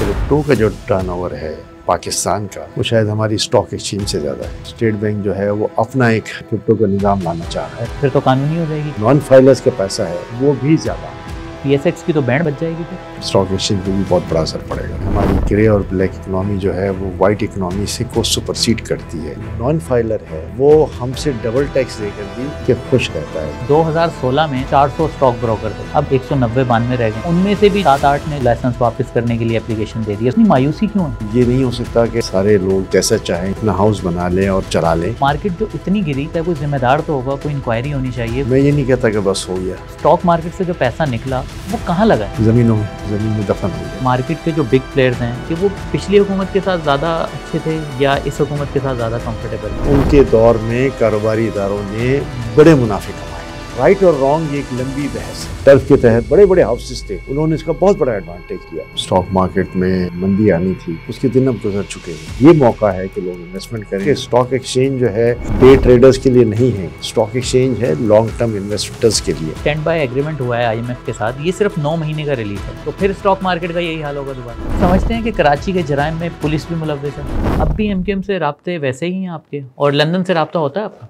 Crypto का जो turnover है पाकिस्तान का, वो शायद हमारी स्टॉक एक्सचेंज से ज़्यादा है। स्टेट बैंक जो है वो अपना एक क्रिप्टो का निज़ाम लाना चाह रहा है। फिर तो कानूनी हो जाएगी। नॉन फाइलर्स का पैसा है वो भी ज़्यादा। PSX की तो बैंड बच जाएगी। फिर स्टॉक एक्सचेंज पे भी बहुत बड़ा असर पड़ेगा। हमारी ग्रे और ब्लैक इकोनॉमी जो है वो वाइट इकोनॉमी से को सुपरसीड करती है। नॉन फाइलर है वो हमसे डबल टैक्स देकर भी कि खुश रहता है। 2016 में 400 स्टॉक ब्रोकर थे, अब 190-92 रह गए। उनमें से भी 7-8 ने लाइसेंस वापस करने के लिए एप्लीकेशन दे दी। इतनी मायूसी क्यों है? ये नहीं हो सकता कि सारे लोग जैसा चाहें अपना हाउस बना लें और चला लें। मार्केट जो इतनी गिरी है, कोई जिम्मेदार तो होगा, कोई इंक्वायरी होनी चाहिए। मैं ये नहीं कहता कि बस हो गया। स्टॉक मार्केट से जो पैसा निकला वो कहाँ लगा? जमीन में दफन हो गया। मार्केट के जो बिग प्लेयर्स हैं कि वो पिछली हुकूमत के साथ ज़्यादा अच्छे थे या इस हुकूमत के साथ ज़्यादा कंफर्टेबल? उनके दौर में कारोबारी इदारों ने बड़े मुनाफे कमाए। राइट और रॉन्ग ये एक लंबी बहस है। टर्फ के तहत बड़े बड़े हाउसेस थे, उन्होंने इसका बहुत बड़ा एडवांटेज लिया। स्टॉक मार्केट में मंदी आनी थी, उसके दिन अब गुजर चुके हैं। ये मौका है कि लोग इन्वेस्टमेंट करें। स्टॉक एक्सचेंज जो है डे ट्रेडर्स के लिए नहीं है, स्टॉक एक्सचेंज है लॉन्ग टर्म इन्वेस्टर्स के लिए। स्टैंड बाय एग्रीमेंट हुआ है IMF के साथ, ये सिर्फ 9 महीने का रिलीफ है, तो फिर स्टॉक मार्केट का यही हाल होगा दोबारा। समझते हैं कि कराची के जराइम में पुलिस भी मुलव्वस है। अब भी MKM से राब्ते वैसे ही हैं आपके, और लंदन से राब्ता होता है आपका?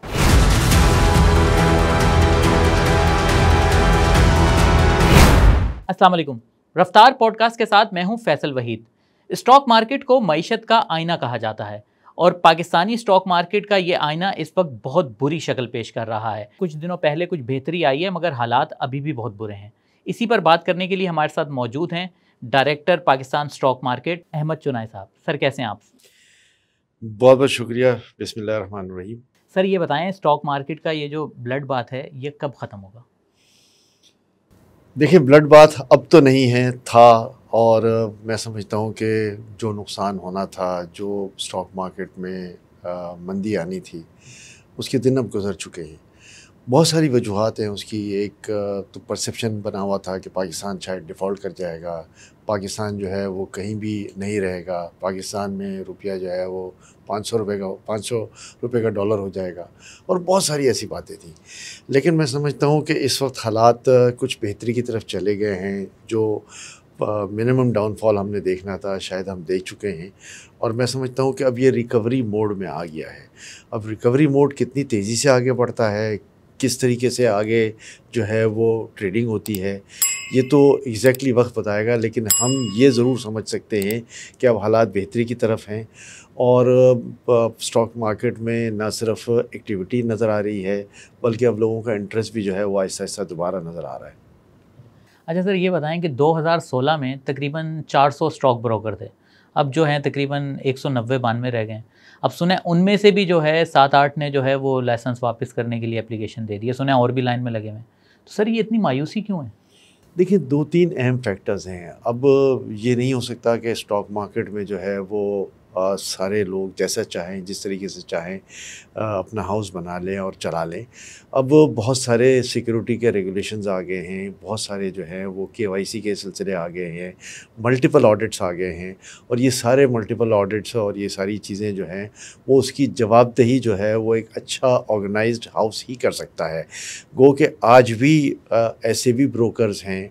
अस्सलाम वालेकुम। रफ्तार पॉडकास्ट के साथ मैं हूं फैसल वहीद। स्टॉक मार्केट को मईशत का आईना कहा जाता है और पाकिस्तानी स्टॉक मार्केट का ये आईना इस वक्त बहुत बुरी शक्ल पेश कर रहा है। कुछ दिनों पहले कुछ बेहतरी आई है, मगर हालात अभी भी बहुत बुरे हैं। इसी पर बात करने के लिए हमारे साथ मौजूद हैं director Pakistan stock market Ahmed Chinoy साहब। सर कैसे हैं आप? बहुत बहुत शुक्रिया। बिस्मिल्लाहिर्रहमानिर्रहीम। सर ये बताएं, स्टॉक मार्केट का ये जो ब्लड बात है ये कब ख़त्म होगा? देखिए, ब्लड बाथ अब तो नहीं है, था। और मैं समझता हूँ कि जो नुकसान होना था, जो स्टॉक मार्केट में मंदी आनी थी, उसके दिन अब गुजर चुके हैं। बहुत सारी वजूहात हैं उसकी। एक तो परसेप्शन बना हुआ था कि पाकिस्तान शायद डिफ़ॉल्ट कर जाएगा, पाकिस्तान जो है वो कहीं भी नहीं रहेगा, पाकिस्तान में रुपया जो है वो 500 रुपये का डॉलर हो जाएगा, और बहुत सारी ऐसी बातें थी। लेकिन मैं समझता हूँ कि इस वक्त हालात कुछ बेहतरी की तरफ चले गए हैं। जो मिनिमम डाउनफॉल हमने देखना था शायद हम देख चुके हैं, और मैं समझता हूँ कि अब ये रिकवरी मोड में आ गया है। अब रिकवरी मोड कितनी तेज़ी से आगे बढ़ता है, किस तरीके से आगे जो है वो ट्रेडिंग होती है, ये तो एग्जैक्टली वक्त बताएगा। लेकिन हम ये ज़रूर समझ सकते हैं कि अब हालात बेहतरी की तरफ हैं, और स्टॉक मार्केट में ना सिर्फ एक्टिविटी नज़र आ रही है, बल्कि अब लोगों का इंटरेस्ट भी जो है वो आहिस्ता आहिस्ता दोबारा नज़र आ रहा है। अच्छा सर, ये बताएं कि 2016 में तकरीबन 400 स्टॉक ब्रोकर थे, अब जो हैं तकरीबन 190-92 रह गए। अब सुने उनमें से भी जो है 7-8 ने जो है वो लाइसेंस वापस करने के लिए एप्लीकेशन दे दी है, सुने और भी लाइन में लगे हुए हैं। तो सर ये इतनी मायूसी क्यों है? देखिए, 2-3 अहम फैक्टर्स हैं। अब ये नहीं हो सकता कि स्टॉक मार्केट में जो है वो सारे लोग जैसा चाहें, जिस तरीके से चाहें अपना हाउस बना लें और चला लें। अब बहुत सारे सिक्योरिटी के रेगुलेशंस आ गए हैं, बहुत सारे जो हैं वो KYC के सिलसिले आ गए हैं, मल्टीपल ऑडिट्स आ गए हैं, और ये सारे मल्टीपल ऑडिट्स और ये सारी चीज़ें जो हैं वो उसकी जवाबदेही जो है वो एक अच्छा ऑर्गेनाइज्ड हाउस ही कर सकता है। गो कि आज भी ऐसे भी ब्रोकर्स हैं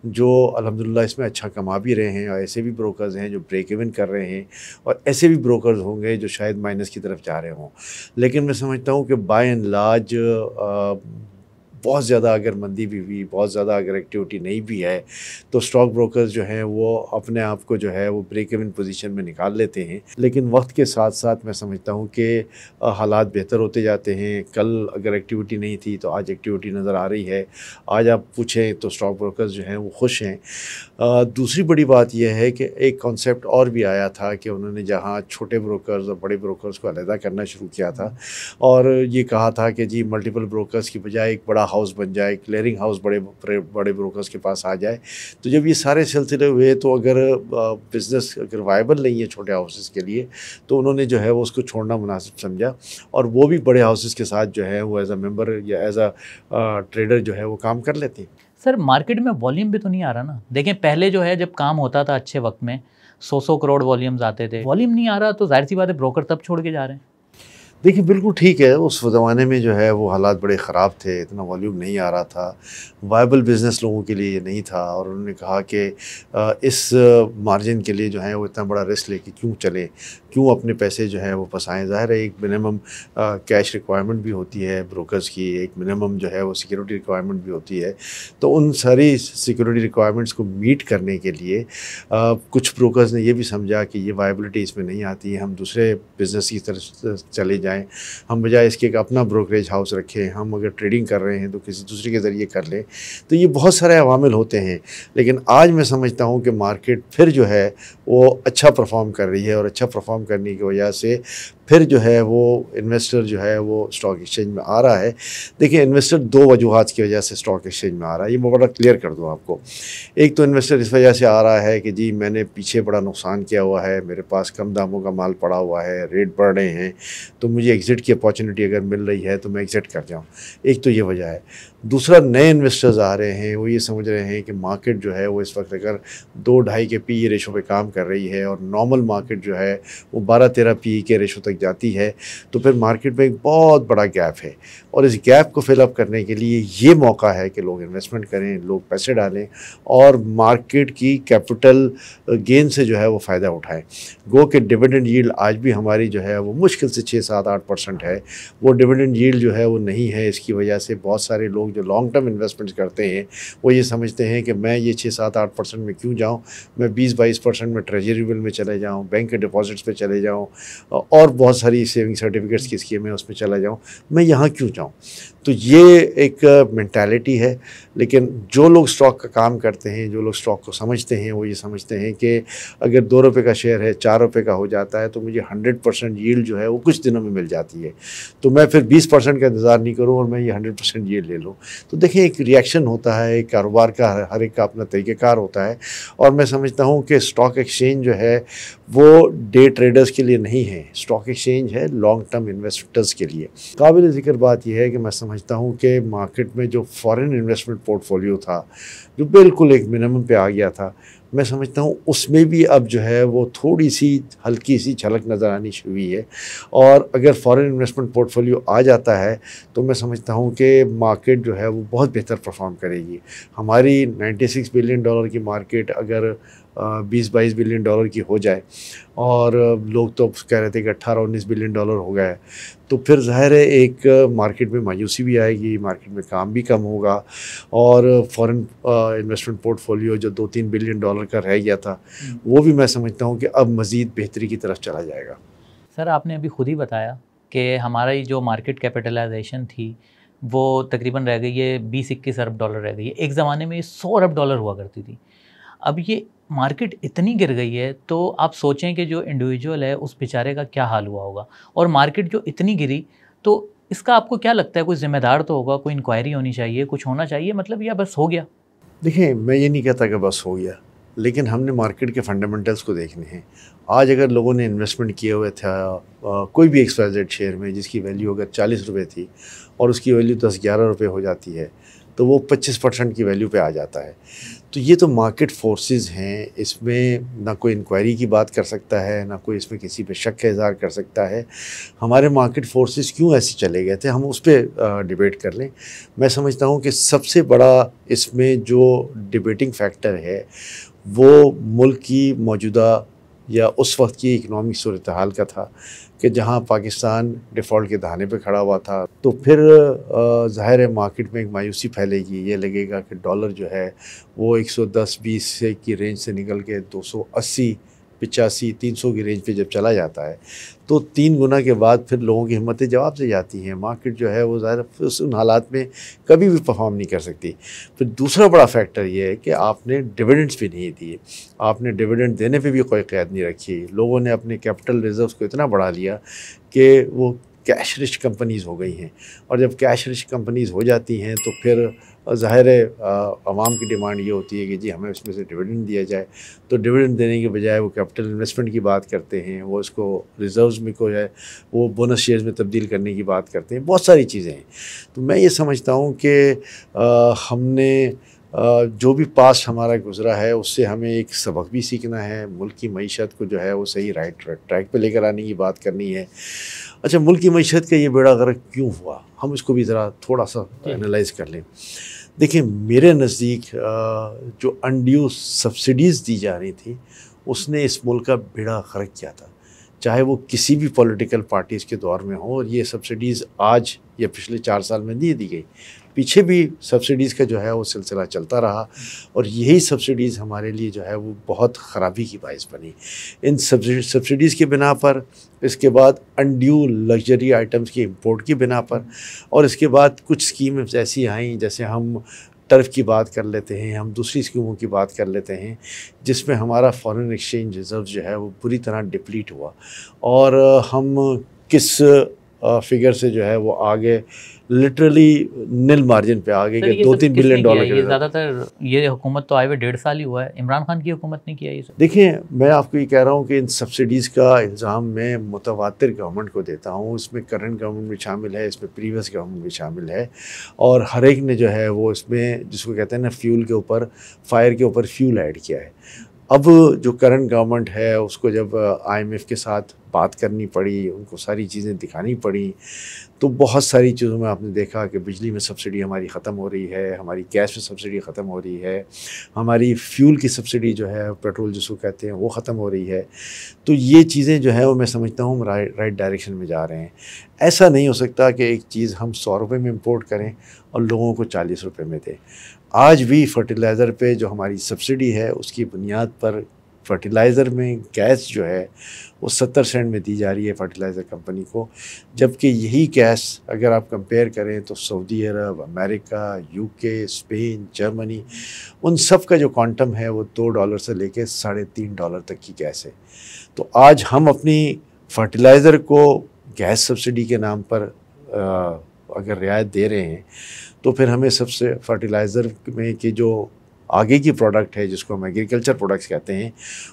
जो अल्हम्दुलिल्लाह इसमें अच्छा कमा भी रहे हैं, और ऐसे भी ब्रोकर्स हैं जो ब्रेक इवन कर रहे हैं, और ऐसे भी ब्रोकर्स होंगे जो शायद माइनस की तरफ जा रहे हों। लेकिन मैं समझता हूँ कि बाय एंड लार्ज बहुत ज़्यादा अगर मंदी भी हुई, बहुत ज़्यादा अगर एक्टिविटी नहीं भी है, तो स्टॉक ब्रोकर्स जो हैं वो अपने आप को जो है वो ब्रेक इवन पोजीशन में निकाल लेते हैं। लेकिन वक्त के साथ साथ मैं समझता हूँ कि हालात बेहतर होते जाते हैं। कल अगर एक्टिविटी नहीं थी तो आज एक्टिविटी नज़र आ रही है। आज आप पूछें तो स्टॉक ब्रोकर्स जो हैं वो खुश हैं। दूसरी बड़ी बात यह है कि एक कॉन्सेप्ट और भी आया था कि उन्होंने जहाँ छोटे ब्रोकर्स और बड़े ब्रोकर्स को अलहदा करना शुरू किया था, और ये कहा था कि जी मल्टीपल ब्रोकर्स की बजाय एक बड़ा हाउस बन जाए, क्लियरिंग हाउस बड़े ब्रोकर्स के पास आ जाए। तो जब ये सारे सिलसिले हुए, तो अगर बिज़नेस अगर वायबल नहीं है छोटे हाउसेस के लिए, तो उन्होंने जो है वो उसको छोड़ना मुनासिब समझा, और वो भी बड़े हाउसेस के साथ जो है वो एज अ मेंबर या एज अ ट्रेडर जो है वो काम कर लेते हैं। सर मार्केट में वॉल्यूम भी तो नहीं आ रहा ना। देखें पहले जो है जब काम होता था अच्छे वक्त में 100 करोड़ वॉल्यूम्स आते थे, वॉल्यूम नहीं आ रहा, तो जाहिर सी बात है ब्रोकर तब छोड़ के जा रहे हैं। देखिए, बिल्कुल ठीक है, उस ज़माने में जो है वो हालात बड़े ख़राब थे, इतना वॉल्यूम नहीं आ रहा था, वायबल बिज़नेस लोगों के लिए ये नहीं था और उन्होंने कहा कि इस मार्जिन के लिए जो है वो इतना बड़ा रिस्क लेके क्यों चलें, क्यों अपने पैसे जो हैं वो फँसाएँ। ज़ाहिर है एक मिनिमम कैश रिक्वायरमेंट भी होती है ब्रोकर्स की, एक मिनिमम जो है वो सिक्योरिटी रिक्वायरमेंट भी होती है। तो उन सारी सिक्योरिटी रिक्वायरमेंट्स को मीट करने के लिए कुछ ब्रोकर्स ने ये भी समझा कि ये वायबिलिटी इसमें नहीं आती है, हम दूसरे बिज़नेस की तरफ चले जाएँ। हम बजाय इसके एक अपना ब्रोकरेज हाउस रखें, हम अगर ट्रेडिंग कर रहे हैं तो किसी दूसरे के ज़रिए कर लें। तो ये बहुत सारे अवामिल होते हैं, लेकिन आज मैं समझता हूँ कि मार्केट फिर जो है वो अच्छा परफ़ॉर्म कर रही है और अच्छा परफ़ॉर्म करने की वजह से फिर जो है वो इन्वेस्टर जो है वो स्टॉक एक्सचेंज में आ रहा है। देखिए, इन्वेस्टर दो वजूहात की वजह से स्टॉक एक्सचेंज में आ रहा है, ये मैं बड़ा क्लियर कर दूँ आपको। एक तो इन्वेस्टर इस वजह से आ रहा है कि जी मैंने पीछे बड़ा नुकसान किया हुआ है, मेरे पास कम दामों का माल पड़ा हुआ है, रेट बढ़ रहे हैं, तो मुझे एग्ज़िट की अपॉर्चुनिटी अगर मिल रही है तो मैं एग्ज़िट कर जाऊँ। एक तो ये वजह है। दूसरा, नए इन्वेस्टर्स आ रहे हैं, वो ये समझ रहे हैं कि मार्केट जो है वो इस वक्त अगर 2-2.5 के पी रेशो पे काम कर रही है और नॉर्मल मार्केट जो है वो 12-13 पी के रेशो तक जाती है, तो फिर मार्केट में एक बहुत बड़ा गैप है और इस गैप को फिल अप करने के लिए ये मौका है कि लोग इन्वेस्टमेंट करें, लोग पैसे डालें और मार्केट की कैपिटल गेन से जो है वो फ़ायदा उठाएं। गो कि डिविडेंड यील्ड आज भी हमारी जो है वो मुश्किल से 6-7-8% है। वो डिविडेंड यील्ड जो है वो नहीं है, इसकी वजह से बहुत सारे लोग जो लॉन्ग टर्म इन्वेस्टमेंट्स करते हैं वो ये समझते हैं कि मैं ये 6-7-8% में क्यों जाऊँ, मैं 20-22% में ट्रेजरी बिल में चले जाऊँ, बैंक के डिपॉजिट्स पे चले जाऊँ और बहुत सारी सेविंग सर्टिफिकेट्स की स्कीम है उसमें चला जाऊँ, मैं यहाँ क्यों जाऊँ। तो ये एक मेंटालिटी है। लेकिन जो लोग स्टॉक का काम करते हैं, जो लोग स्टॉक को समझते हैं, वो ये समझते हैं कि अगर 2 रुपये का शेयर है 4 रुपये का हो जाता है तो मुझे 100% यील्ड जो है वो कुछ दिनों में मिल जाती है, तो मैं फिर 20% का इंतज़ार नहीं करूँ और मैं ये 100% यील्ड ले लूँ। तो देखिए, एक रिएक्शन होता है, एक कारोबार का हर एक का अपना तरीक़ेकार होता है और मैं समझता हूँ कि स्टॉक एक्सचेंज जो है वो डे ट्रेडर्स के लिए नहीं है, स्टॉक एक्सचेंज है लॉन्ग टर्म इन्वेस्टर्स के लिए। काबिल ज़िक्र बात यह है कि मैं समझता हूँ कि मार्केट में जो फॉरेन इन्वेस्टमेंट पोर्टफोलियो था, जो बिल्कुल एक मिनिमम पे आ गया था, मैं समझता हूँ उसमें भी अब जो है वो थोड़ी सी हल्की सी झलक नज़र आनी शुरू हुई है और अगर फॉरेन इन्वेस्टमेंट पोर्टफोलियो आ जाता है तो मैं समझता हूँ कि मार्केट जो है वो बहुत बेहतर परफॉर्म करेगी। हमारी 96 बिलियन डॉलर की मार्केट अगर 20-22 बिलियन डॉलर की हो जाए और लोग तो कह रहे थे कि 18-19 बिलियन डॉलर हो गया है, तो फिर ज़ाहिर है एक मार्केट में मायूसी भी आएगी, मार्केट में काम भी कम होगा और फॉरेन इन्वेस्टमेंट पोर्टफोलियो जो 2-3 बिलियन डॉलर का रह गया था वो भी मैं समझता हूँ कि अब मज़ीद बेहतरी की तरफ चला जाएगा। सर, आपने अभी खुद ही बताया कि हमारी जो मार्केट कैपिटलाइजेशन थी वो तकरीबन रह गई है 20-21 अरब डॉलर रह गई है। एक ज़माने में ये 100 अरब डॉलर हुआ करती थी। अब ये मार्केट इतनी गिर गई है तो आप सोचें कि जो इंडिविजुअल है उस बेचारे का क्या हाल हुआ होगा। और मार्केट जो इतनी गिरी, तो इसका आपको क्या लगता है, कोई ज़िम्मेदार तो होगा, कोई इंक्वायरी होनी चाहिए, कुछ होना चाहिए, मतलब या बस हो गया? देखिए, मैं ये नहीं कहता कि बस हो गया, लेकिन हमने मार्केट के फंडामेंटल्स को देखने हैं। आज अगर लोगों ने इन्वेस्टमेंट किए हुए था कोई भी XYZ शेयर में जिसकी वैल्यू अगर 40 रुपये थी और उसकी वैल्यू 10-11 रुपये हो जाती है तो वो 25% की वैल्यू पे आ जाता है। तो ये तो मार्केट फोर्सेस हैं, इसमें ना कोई इंक्वायरी की बात कर सकता है, ना कोई इसमें किसी पे शक का इज़हार कर सकता है। हमारे मार्केट फोर्सेस क्यों ऐसे चले गए थे, हम उस पर डिबेट कर लें। मैं समझता हूँ कि सबसे बड़ा इसमें जो डिबेटिंग फैक्टर है वो मुल्क की मौजूदा या उस वक्त की इकनॉमिक सूरत हाल का था कि जहां पाकिस्तान डिफ़ॉल्ट के दहाने पे खड़ा हुआ था। तो फिर ज़ाहिर है मार्केट में एक मायूसी फैलेगी, ये लगेगा कि डॉलर जो है वो 110-20 से की रेंज से निकल के 280, 85, 300 की रेंज पे जब चला जाता है तो 3 गुना के बाद फिर लोगों की हिम्मतें जवाब से जाती हैं। मार्केट जो है वो ज़ाहिर उन हालात में कभी भी परफॉर्म नहीं कर सकती। फिर दूसरा बड़ा फैक्टर ये है कि आपने डिविडेंड्स भी नहीं दिए, आपने डिविडेंड देने पे भी कोई क़ैद नहीं रखी। लोगों ने अपने कैपिटल रिजर्व्स को इतना बढ़ा लिया कि वो कैश रिच कंपनीज़ हो गई हैं और जब कैश रिच कंपनीज़ हो जाती हैं तो फिर ज़ाहिर है आवाम की डिमांड ये होती है कि जी हमें उसमें से डिविडेंड दिया जाए। तो डिविडेंड देने के बजाय वो कैपिटल इन्वेस्टमेंट की बात करते हैं, वो इसको रिज़र्व्स में को है वो बोनस शेयर्स में तब्दील करने की बात करते हैं, बहुत सारी चीज़ें हैं। तो मैं ये समझता हूँ कि हमने जो भी पास्ट हमारा गुजरा है उससे हमें एक सबक भी सीखना है। मुल्क की मईशत को जो है वो सही राइट ट्रैक पे लेकर आने की बात करनी है। अच्छा, मुल्क की मईशत का ये बेड़ा गर्क क्यों हुआ, हम इसको भी ज़रा थोड़ा सा एनालाइज कर लें। देखिए, मेरे नज़दीक जो अनड्यू सब्सिडीज़ दी जा रही थी उसने इस मुल्क का बेड़ा गर्क किया था, चाहे वो किसी भी पॉलिटिकल पार्टीज़ के दौर में हो। और ये सब्सिडीज़ आज या पिछले 4 साल में नहीं दी गई, पीछे भी सब्सिडीज़ का जो है वो सिलसिला चलता रहा और यही सब्सिडीज़ हमारे लिए जो है वो बहुत ख़राबी की बाइस बनी। इन सब्सिडीज़ की बिना पर, इसके बाद अनड्यू लग्जरी आइटम्स की इंपोर्ट की बिना पर, और इसके बाद कुछ स्कीम्स ऐसी आई, जैसे हम टर्फ की बात कर लेते हैं, हम दूसरी स्कीमों की बात कर लेते हैं, जिसमें हमारा फॉरेन एक्सचेंज रिज़र्व जो है वो बुरी तरह डिप्लीट हुआ और हम किस फिगर से जो है वो आगे लिटरली नील मार्जिन पे आ गए कि 2-3 बिलियन डॉलर ये ज़्यादातर ये हुकूमत तो आए हुए 1.5 साल ही हुआ है, इमरान खान की हुकूमत ने किया ये सब। देखिए, मैं आपको ये कह रहा हूँ कि इन सब्सिडीज़ का इल्ज़ाम मैं मुतवातिर गवर्नमेंट को देता हूँ। इसमें करंट गवर्नमेंट भी शामिल है, इसमें प्रीवियस गवर्नमेंट भी शामिल है, और हर एक ने जो है वो इसमें, जिसको कहते हैं ना, फ्यूल के ऊपर, फायर के ऊपर फ्यूल ऐड किया है। अब जो करंट गवर्नमेंट है उसको जब IMF के साथ बात करनी पड़ी, उनको सारी चीज़ें दिखानी पड़ी, तो बहुत सारी चीज़ों में आपने देखा कि बिजली में सब्सिडी हमारी ख़त्म हो रही है, हमारी गैस में सब्सिडी ख़त्म हो रही है, हमारी फ्यूल की सब्सिडी जो है, पेट्रोल जिसको कहते हैं, वो ख़त्म हो रही है। तो ये चीज़ें जो है वो मैं समझता हूँ हम राइट डायरेक्शन में जा रहे हैं। ऐसा नहीं हो सकता कि एक चीज़ हम 100 रुपये में इम्पोर्ट करें और लोगों को 40 रुपये में दें। आज भी फर्टिलाइज़र पे जो हमारी सब्सिडी है उसकी बुनियाद पर फर्टिलाइज़र में गैस जो है वो 70 सेंट में दी जा रही है फर्टिलाइज़र कंपनी को, जबकि यही गैस अगर आप कंपेयर करें तो सऊदी अरब, अमेरिका, UK, स्पेन, जर्मनी, उन सब का जो क्वांटम है वो $2 से लेके $3.5 तक की गैस है। तो आज हम अपनी फर्टिलाइज़र को गैस सब्सिडी के नाम पर अगर रियायत दे रहे हैं, तो फिर हमें सबसे फर्टिलाइज़र में की जो आगे की प्रोडक्ट है, जिसको हम एग्रीकल्चर प्रोडक्ट्स कहते हैं,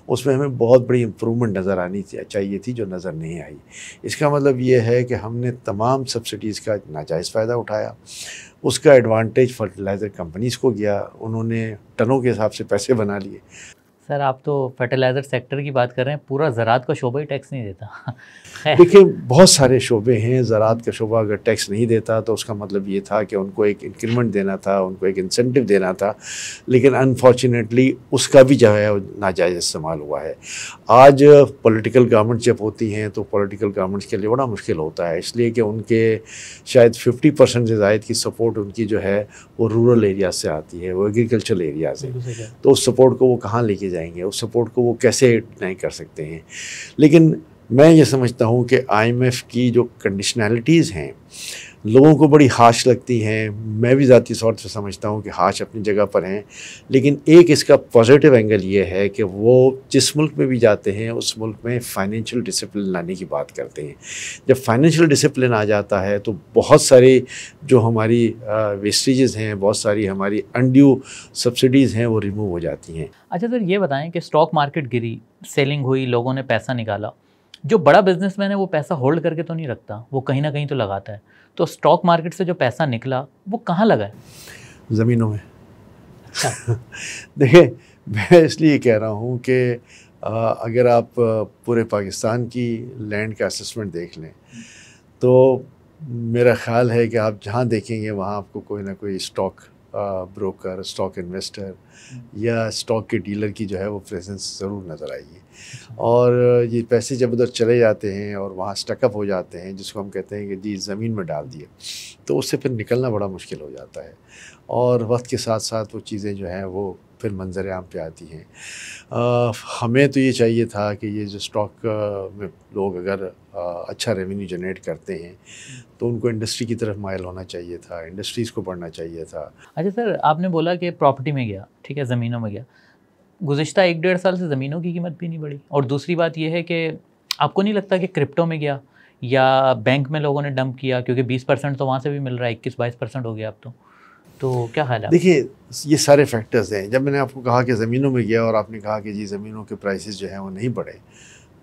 उसमें हमें बहुत बड़ी इम्प्रूवमेंट नज़र आनी चाहिए थी, जो नज़र नहीं आई। इसका मतलब ये है कि हमने तमाम सब्सिडीज़ का नाजायज़ फ़ायदा उठाया, उसका एडवांटेज फर्टिलाइज़र कंपनीज़ को गया, उन्होंने टनों के हिसाब से पैसे बना लिए। सर, आप तो फर्टिलाइज़र सेक्टर की बात कर रहे हैं, पूरा ज़राअत का शोबा ही टैक्स नहीं देता। देखिए, बहुत सारे शोबे हैं। ज़राअत का शोबा अगर टैक्स नहीं देता तो उसका मतलब ये था कि उनको एक इंक्रीमेंट देना था, उनको एक इंसेंटिव देना था, लेकिन अनफॉर्चुनेटली उसका भी जो है नाजायज़ इस्तेमाल हुआ है। आज पॉलिटिकल गवर्नमेंट जब होती हैं तो पॉलिटिकल गवर्नमेंट्स के लिए बड़ा मुश्किल होता है, इसलिए कि उनके शायद 50% से ज़ायद की सपोर्ट उनकी जो है वो रूरल एरिया से आती है, वो एग्रीकल्चरल एरिया से। तो उस सपोर्ट को वो कहाँ लेके जाएंगे, उस सपोर्ट को वो कैसे नहीं कर सकते हैं। लेकिन मैं ये समझता हूँ कि IMF की जो कंडीशनैलिटीज़ हैं लोगों को बड़ी हाश लगती हैं, मैं भी ज़ाती तौर से समझता हूँ कि हाश अपनी जगह पर हैं, लेकिन एक इसका पॉजिटिव एंगल ये है कि वो जिस मुल्क में भी जाते हैं उस मुल्क में फ़ाइनेंशियल डिसिप्लिन लाने की बात करते हैं। जब फाइनेंशियल डिसिप्लिन आ जाता है तो बहुत सारी जो हमारी वेस्टेजेस हैं, बहुत सारी हमारी अनड्यू सब्सिडीज़ हैं, वो रिमूव हो जाती हैं। अच्छा सर, ये बताएं कि स्टॉक मार्केट गिरी, सेलिंग हुई, लोगों ने पैसा निकाला, जो बड़ा बिजनेसमैन है वो पैसा होल्ड करके तो नहीं रखता, वो कहीं ना कहीं तो लगाता है। तो स्टॉक मार्केट से जो पैसा निकला वो कहाँ लगा है? ज़मीनों में। देखिए, मैं इसलिए कह रहा हूँ कि अगर आप पूरे पाकिस्तान की लैंड का असेसमेंट देख लें तो मेरा ख़्याल है कि आप जहाँ देखेंगे वहाँ आपको कोई ना कोई स्टॉक ब्रोकर, स्टॉक इन्वेस्टर या स्टॉक के डीलर की जो है वो प्रेजेंस ज़रूर नज़र आएगी। और ये पैसे जब उधर चले जाते हैं और वहाँ स्टकअप हो जाते हैं, जिसको हम कहते हैं कि जी ज़मीन में डाल दिए, तो उससे फिर निकलना बड़ा मुश्किल हो जाता है और वक्त के साथ साथ वो चीज़ें जो हैं वो फिर मंजर आम पे आती हैं। हमें तो ये चाहिए था कि ये जो स्टॉक में लोग अगर अच्छा रेवेन्यू जनरेट करते हैं तो उनको इंडस्ट्री की तरफ माइल होना चाहिए था, इंडस्ट्रीज़ को बढ़ना चाहिए था। अच्छा सर, आपने बोला कि प्रॉपर्टी में गया, ठीक है, ज़मीनों में गया, गुज़िश्ता 1-1.5 साल से ज़मीनों की कीमत भी नहीं बढ़ी। और दूसरी बात यह है कि आपको नहीं लगता कि क्रिप्टो में गया या बैंक में लोगों ने डंप किया, क्योंकि 20% तो वहाँ से भी मिल रहा है, 21-22% हो गया अब तो क्या हाल है? देखिए, ये सारे फैक्टर्स हैं। जब मैंने आपको कहा कि ज़मीनों में गया और आपने कहा कि जी ज़मीनों के प्राइसेस जो हैं वो नहीं बढ़े,